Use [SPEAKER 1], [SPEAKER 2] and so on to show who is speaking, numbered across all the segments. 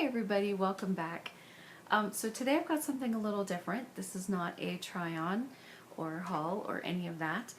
[SPEAKER 1] Hi everybody, welcome back. So today I've got something a little different. This is not a try-on or haul or any of that.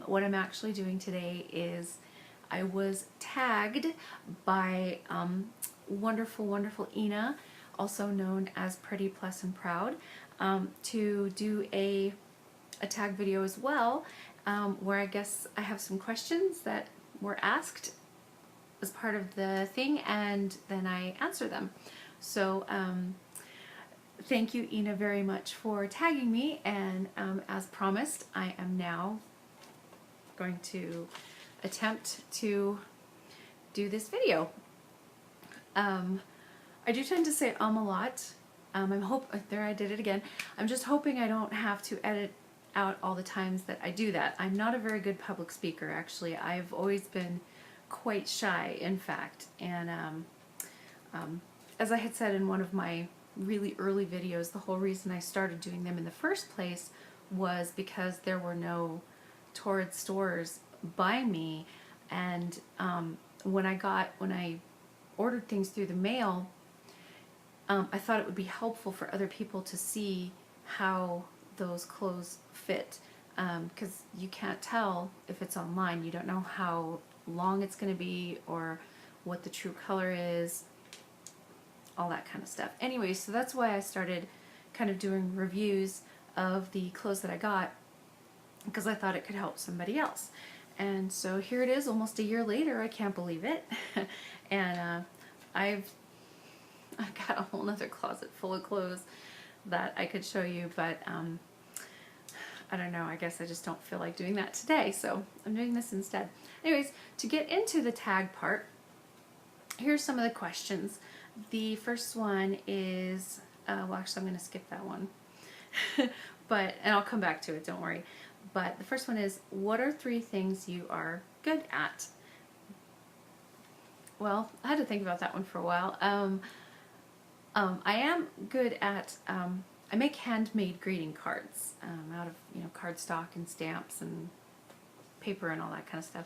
[SPEAKER 1] What I'm actually doing today is I was tagged by wonderful Ina, also known as Pretty Plus and Proud, to do a tag video as well, where I guess I have some questions that were asked as part of the thing, and then I answer them. So thank you, Ina, very much for tagging me, and as promised, I am now going to attempt to do this video. I do tend to say a lot. There I did it again. I'm just hoping I don't have to edit out all the times that I do that. I'm not a very good public speaker, actually. I've always been quite shy, in fact, and as I had said in one of my really early videos, the whole reason I started doing them in the first place was because there were no Torrid stores by me, and when I ordered things through the mail, I thought it would be helpful for other people to see how those clothes fit, because you can't tell if it's online. You don't know how long it's going to be or what the true color is, all that kind of stuff. Anyway, so that's why I started kind of doing reviews of the clothes that I got, because I thought it could help somebody else. And so here it is, almost a year later. I can't believe it. And I've got a whole nother closet full of clothes that I could show you, but I don't know, I guess I just don't feel like doing that today, so I'm doing this instead. Anyways, to get into the tag part, here's some of the questions. The first one is, well, actually I'm going to skip that one, and I'll come back to it, don't worry. But the first one is, what are 3 things you are good at? Well, I had to think about that one for a while. I am good at, I make handmade greeting cards out of, cardstock and stamps and paper and all that kind of stuff.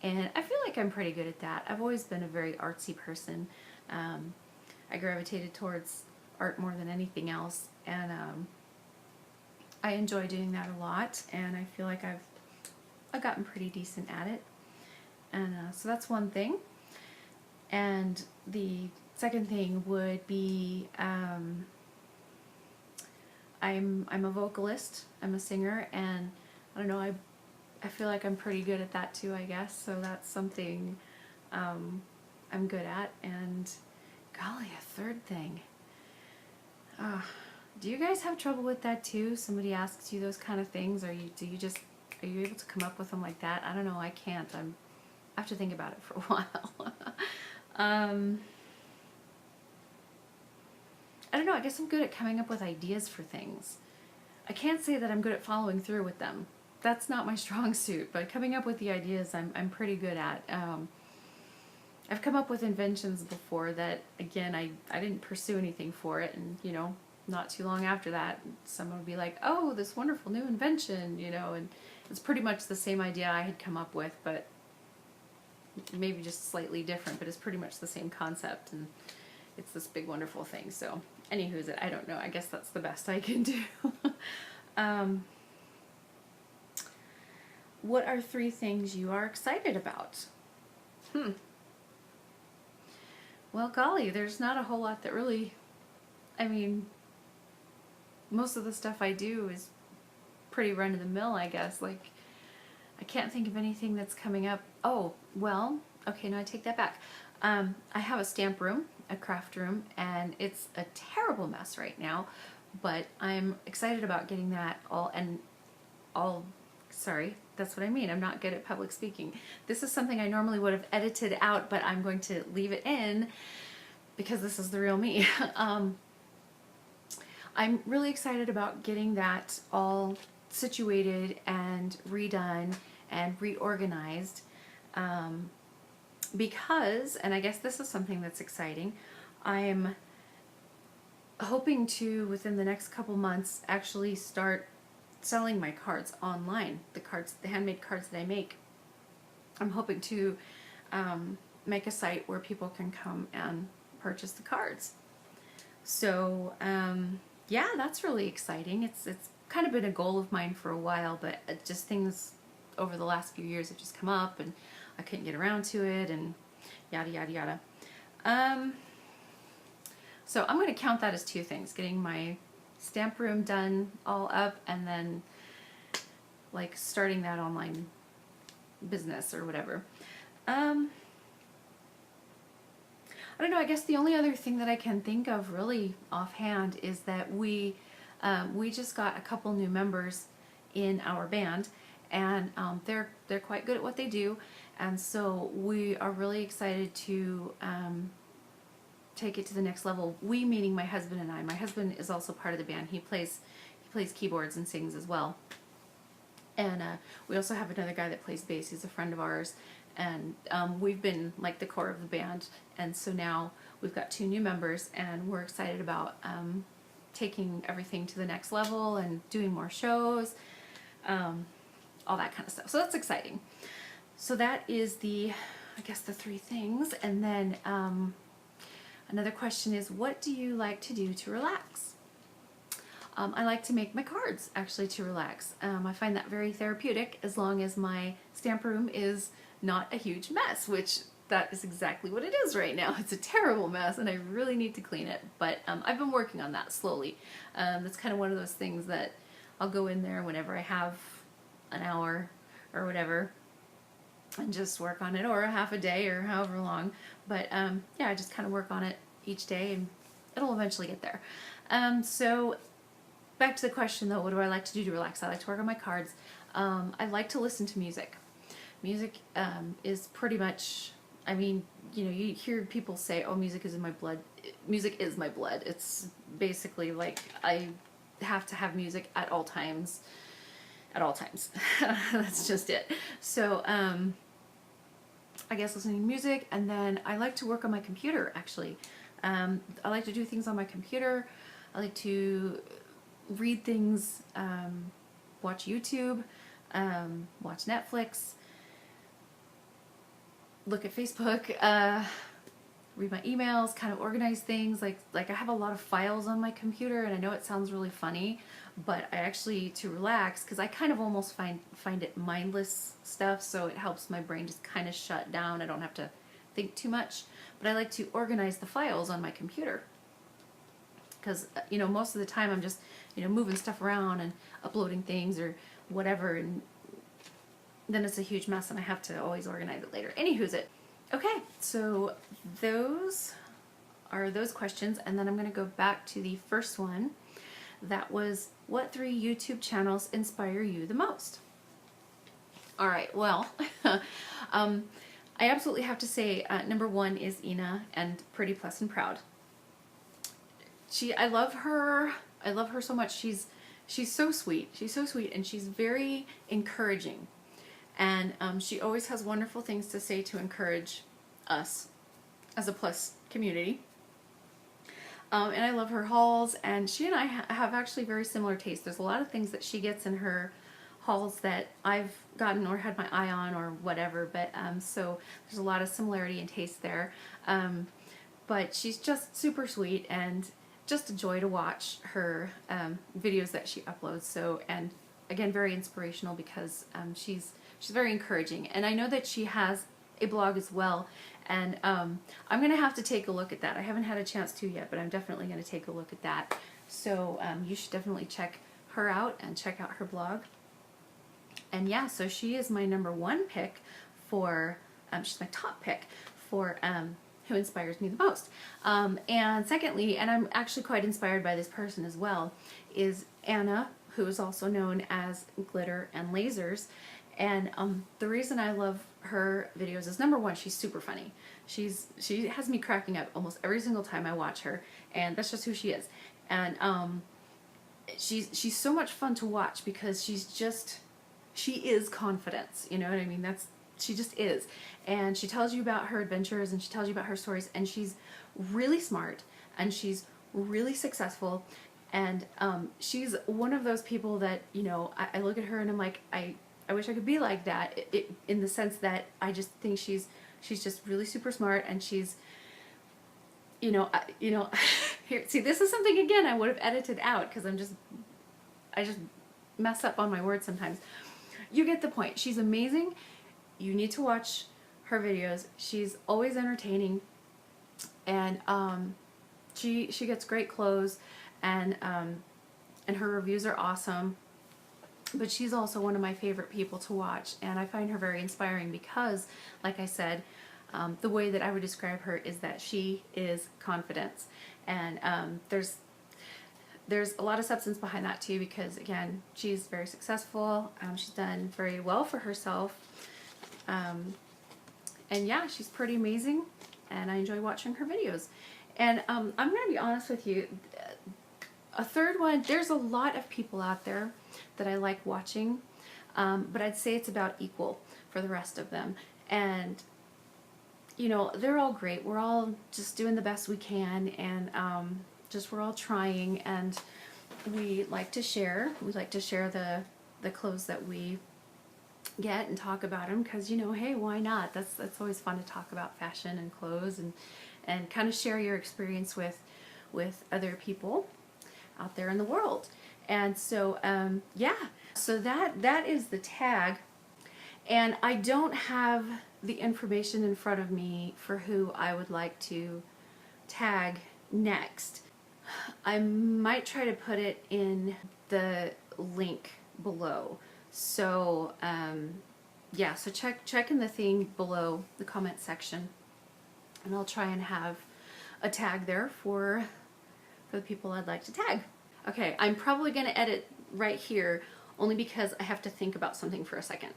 [SPEAKER 1] And I feel like I'm pretty good at that. I've always been a very artsy person. I gravitated towards art more than anything else, and I enjoy doing that a lot, and I feel like I've gotten pretty decent at it. And so that's one thing. And the second thing would be, I'm a vocalist, I'm a singer, and I don't know, I feel like I'm pretty good at that too, I guess, so that's something I'm good at. And golly, a third thing. Do you guys have trouble with that too? Somebody asks you those kind of things, or are you able to come up with them like that? I don't know, I can't. I have to think about it for a while. I don't know, I guess I'm good at coming up with ideas for things. I can't say that I'm good at following through with them. That's not my strong suit, but coming up with the ideas I'm pretty good at. I've come up with inventions before that, again, I didn't pursue anything for it, and not too long after that, someone would be like, oh, this wonderful new invention, and it's pretty much the same idea I had come up with, but maybe just slightly different, but it's pretty much the same concept, and it's this big wonderful thing. So anywho's it, I don't know, I guess that's the best I can do. What are 3 things you are excited about? Well, golly, there's not a whole lot that really, most of the stuff I do is pretty run-of-the-mill, I guess. Like, I can't think of anything that's coming up. Oh, well, okay, no, I take that back. I have a stamp room, a craft room, and it's a terrible mess right now, but I'm excited about getting that sorry, that's what I mean. I'm not good at public speaking. This is something I normally would have edited out, but I'm going to leave it in because this is the real me. I'm really excited about getting that all situated and redone and reorganized, because, and I guess this is something that's exciting, I'm hoping to, within the next couple months, actually start selling my cards online. The handmade cards that I make. I'm hoping to make a site where people can come and purchase the cards. So yeah, that's really exciting. It's kind of been a goal of mine for a while, but just things over the last few years have just come up, and I couldn't get around to it, and yada yada yada. So I'm going to count that as two things: getting my stamp room done all up, and then like starting that online business or whatever. I don't know, I guess the only other thing that I can think of really offhand is that we just got a couple new members in our band, and they're quite good at what they do, and so we are really excited to take it to the next level. We meaning my husband and I. My husband is also part of the band. He plays keyboards and sings as well. And we also have another guy that plays bass. He's a friend of ours. And we've been like the core of the band. And so now we've got 2 new members, and we're excited about taking everything to the next level and doing more shows, all that kind of stuff. So that's exciting. So that is I guess the 3 things. And then another question is, what do you like to do to relax? I like to make my cards, actually, to relax. I find that very therapeutic, as long as my stamp room is not a huge mess, which that is exactly what it is right now. It's a terrible mess, and I really need to clean it. But I've been working on that slowly. That's kind of one of those things that I'll go in there whenever I have an hour or whatever, and just work on it, or a half a day, or however long. But yeah, I just kind of work on it each day, and it'll eventually get there. So back to the question though, what do I like to do to relax? I like to work on my cards. I like to listen to music. Music is pretty much, I mean, you know, you hear people say, oh, music is in my blood. Music is my blood. It's basically like I have to have music at all times. At all times. That's just it. So I guess listening to music, and then I like to work on my computer, actually. I like to do things on my computer. I like to read things, watch YouTube, watch Netflix, look at Facebook, read my emails, kind of organize things. Like I have a lot of files on my computer, and I know it sounds really funny, but I actually, to relax, because I kind of almost find it mindless stuff, so it helps my brain just kind of shut down. I don't have to think too much, but I like to organize the files on my computer, because you know, most of the time I'm just, you know, moving stuff around and uploading things or whatever, and then it's a huge mess, and I have to always organize it later. Anywho's it. Okay, so those are those questions, and then I'm going to go back to the first one. That was, what 3 YouTube channels inspire you the most? All right, well, I absolutely have to say number 1 is Ina and Pretty Plus and Proud. I love her so much. She's so sweet. She's so sweet, and she's very encouraging. And she always has wonderful things to say to encourage us as a Plus community. And I love her hauls, and she and I have actually very similar tastes. There's a lot of things that she gets in her hauls that I've gotten or had my eye on or whatever, but so there's a lot of similarity in taste there. But she's just super sweet, and just a joy to watch her videos that she uploads. So, and again, very inspirational, because she's very encouraging. And I know that she has a blog as well, and I'm going to have to take a look at that. I haven't had a chance to yet, but I'm definitely going to take a look at that. So you should definitely check her out and check out her blog. And yeah, so she is my number 1 pick for, she's my top pick for who inspires me the most. And secondly, and I'm actually quite inspired by this person as well, is Anna, who is also known as Glitter and Lasers. And the reason I love her videos is, number 1, she's super funny. She has me cracking up almost every single time I watch her, and that's just who she is. And she's so much fun to watch, because she is confidence, you know what I mean? She just is. And she tells you about her adventures, and she tells you about her stories, and she's really smart, and she's really successful. And she's one of those people that, you know, I look at her and I'm like, I wish I could be like that, in the sense that I just think she's just really super smart, and she's here, see, this is something again I would have edited out because I just mess up on my words sometimes. You get the point. She's amazing. You need to watch her videos. She's always entertaining, and she gets great clothes, and her reviews are awesome. But she's also one of my favorite people to watch, and I find her very inspiring because, like I said, the way that I would describe her is that she is confidence, and there's a lot of substance behind that too, because again, she's very successful. She's done very well for herself, and yeah, she's pretty amazing, and I enjoy watching her videos. And I'm gonna be honest with you, a third one, there's a lot of people out there that I like watching, but I'd say it's about equal for the rest of them. And they're all great. We're all just doing the best we can, and we're all trying, and we like to share. We like to share the clothes that we get and talk about them, because hey, why not? That's always fun to talk about fashion and clothes, and kind of share your experience with other people out there in the world. And so yeah, so that is the tag, and I don't have the information in front of me for who I would like to tag next. I might try to put it in the link below. So yeah, so check in the thing below, the comment section, and I'll try and have a tag there for the people I'd like to tag. Okay, I'm probably going to edit right here only because I have to think about something for a second.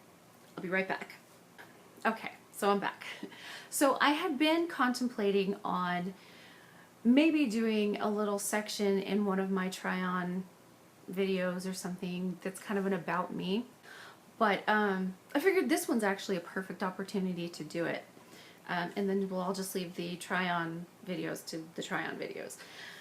[SPEAKER 1] I'll be right back. Okay, so I'm back. So I had been contemplating on maybe doing a little section in one of my try-on videos or something that's kind of an about me, but I figured this one's actually a perfect opportunity to do it, and then I'll just leave the try-on videos to the try-on videos.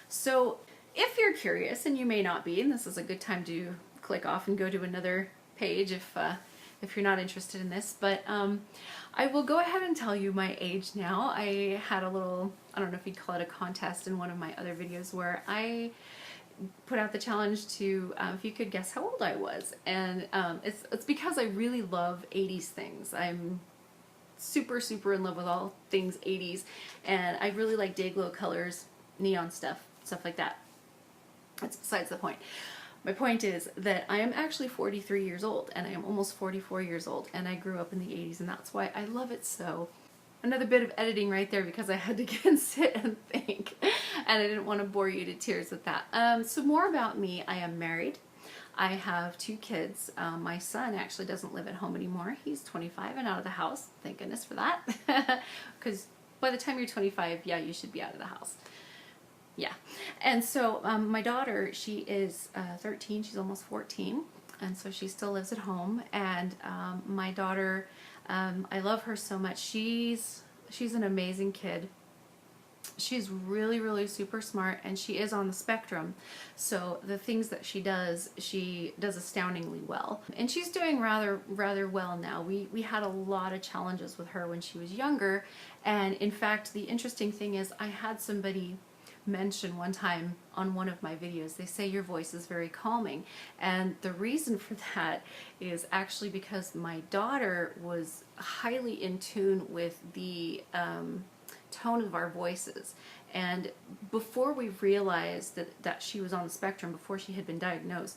[SPEAKER 1] So if you're curious, and you may not be, and this is a good time to click off and go to another page if you're not interested in this, but I will go ahead and tell you my age now. I had a little, I don't know if you'd call it a contest in one of my other videos where I put out the challenge to if you could guess how old I was, and it's because I really love 80s things. I'm super in love with all things 80s, and I really like day glow colors, neon stuff like that. That's besides the point. My point is that I am actually 43 years old, and I am almost 44 years old, and I grew up in the 80s, and that's why I love it so. Another bit of editing right there because I had to get and sit and think, and I didn't want to bore you to tears with that. So more about me. I am married. I have 2 kids. My son actually doesn't live at home anymore. He's 25 and out of the house. Thank goodness for that. Because by the time you're 25, yeah, you should be out of the house. Yeah. And so my daughter, she is 13. She's almost 14. And so she still lives at home. And my daughter, I love her so much. She's an amazing kid. She's really super smart, and she is on the spectrum. So the things that she does astoundingly well. And she's doing rather well now. We had a lot of challenges with her when she was younger. And in fact, the interesting thing is I had somebody mention one time on one of my videos, they say your voice is very calming, and the reason for that is actually because my daughter was highly in tune with the tone of our voices, and before we realized that she was on the spectrum, before she had been diagnosed,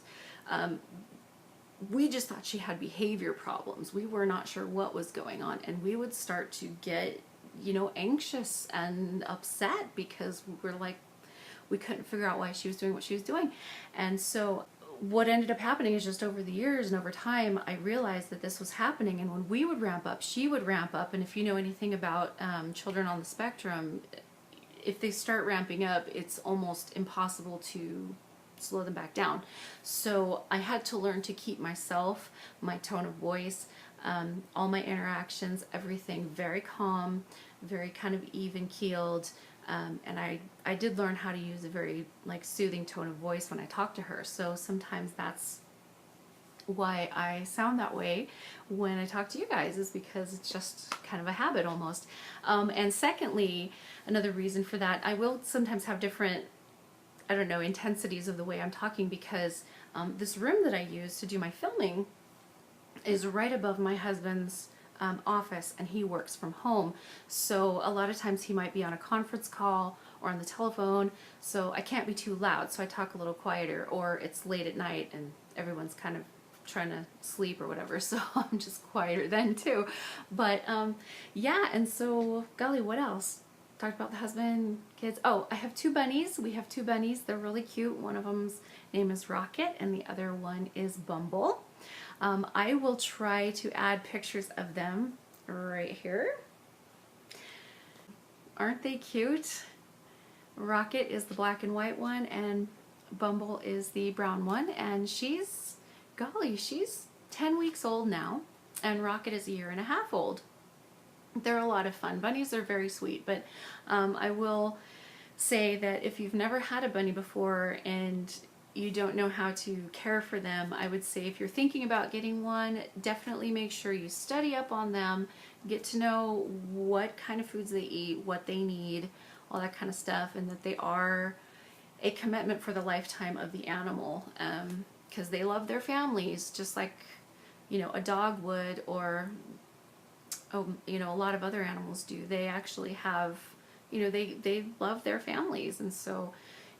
[SPEAKER 1] we just thought she had behavior problems. We were not sure what was going on, and we would start to get anxious and upset because we couldn't figure out why she was doing what she was doing. And so what ended up happening is just over the years and over time, I realized that this was happening, and when we would ramp up, she would ramp up. And if you know anything about children on the spectrum, if they start ramping up, it's almost impossible to slow them back down. So I had to learn to keep myself, my tone of voice, all my interactions, everything very calm, very kind of even keeled, and I did learn how to use a very soothing tone of voice when I talk to her. So sometimes that's why I sound that way when I talk to you guys is because it's just kind of a habit almost. And secondly, another reason for that, I will sometimes have different, I don't know, intensities of the way I'm talking because this room that I use to do my filming is right above my husband's office, and he works from home. So a lot of times he might be on a conference call or on the telephone, so I can't be too loud, so I talk a little quieter, or it's late at night and everyone's kind of trying to sleep or whatever, so I'm just quieter then too. But yeah, and so golly, what else? Talked about the husband, kids. Oh, I have 2 bunnies. We have 2 bunnies. They're really cute. One of them's name is Rocket and the other one is Bumble. I will try to add pictures of them right here. Aren't they cute? Rocket is the black and white one and Bumble is the brown one, and she's, golly, she's 10 weeks old now, and Rocket is 1.5 years old. They're a lot of fun. Bunnies are very sweet, but I will say that if you've never had a bunny before and you don't know how to care for them, I would say if you're thinking about getting one, definitely make sure you study up on them, get to know what kind of foods they eat, what they need, all that kind of stuff, and that they are a commitment for the lifetime of the animal, because they love their families just like, you know, a dog would, or you know, a lot of other animals do. They actually have, you know, they love their families, and so,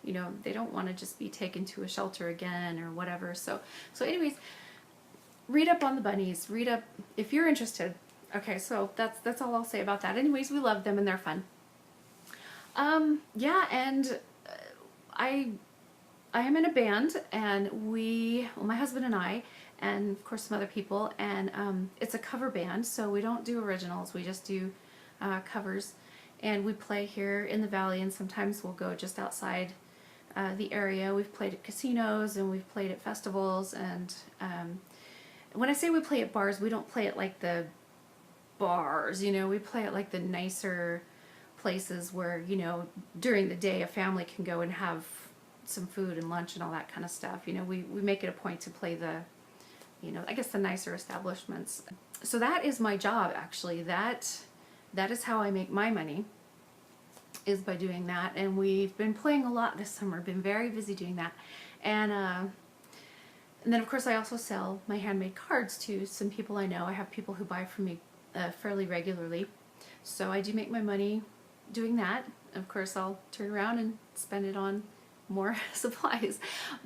[SPEAKER 1] you know, they don't want to just be taken to a shelter again or whatever. So anyways, read up on the bunnies. Read up if you're interested. Okay, so that's all I'll say about that. Anyways, we love them and they're fun. Yeah, and I am in a band, and well, my husband and I, and of course some other people, and it's a cover band, so we don't do originals, we just do covers, and we play here in the valley, and sometimes we'll go just outside the area. We've played at casinos and we've played at festivals, and when I say we play at bars, we don't play at like the bars, you know, we play at like the nicer places where, you know, during the day a family can go and have some food and lunch and all that kind of stuff. You know, we make it a point to play the, you know, I guess the nicer establishments. So that is my job, actually. That is how I make my money, is by doing that. And we've been playing a lot this summer, been very busy doing that. And then of course I also sell my handmade cards to some people I know. I have people who buy from me fairly regularly. So I do make my money doing that. Of course I'll turn around and spend it on more supplies.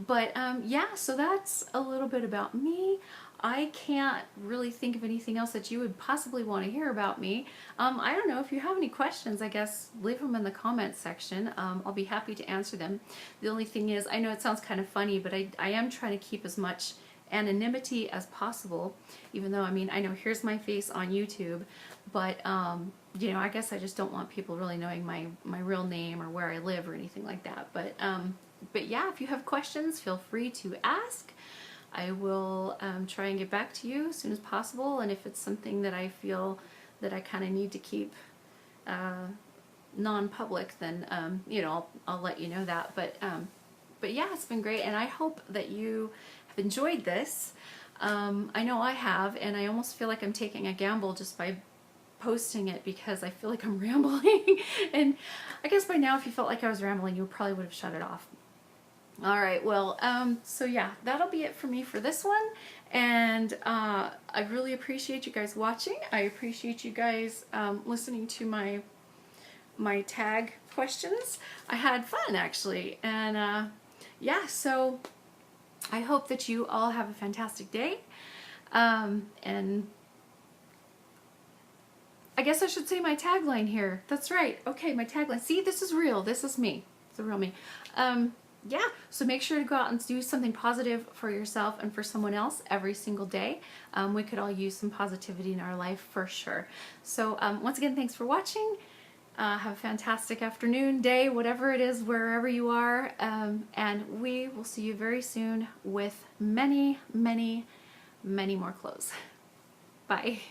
[SPEAKER 1] But yeah, so that's a little bit about me. I can't really think of anything else that you would possibly want to hear about me. I don't know, if you have any questions, I guess leave them in the comments section. I'll be happy to answer them. The only thing is, I know it sounds kind of funny, but I am trying to keep as much anonymity as possible, even though, I mean, I know here's my face on YouTube, but you know, I guess I just don't want people really knowing my real name or where I live or anything like that. But yeah, if you have questions, feel free to ask. I will try and get back to you as soon as possible, and if it's something that I feel that I kind of need to keep non-public, then you know, I'll let you know that. But yeah, it's been great, and I hope that you have enjoyed this. I know I have, and I almost feel like I'm taking a gamble just by posting it, because I feel like I'm rambling. And I guess by now, if you felt like I was rambling, you probably would have shut it off. All right, well, so yeah, that'll be it for me for this one, and I really appreciate you guys watching. I appreciate you guys listening to my tag questions. I had fun, actually, and yeah, so I hope that you all have a fantastic day, and I guess I should say my tagline here. That's right. Okay, my tagline. See, this is real. This is me. It's the real me. Yeah, so make sure to go out and do something positive for yourself and for someone else every single day. We could all use some positivity in our life for sure. So once again, thanks for watching. Have a fantastic afternoon, day, whatever it is, wherever you are. And we will see you very soon with many, many, many more clothes. Bye.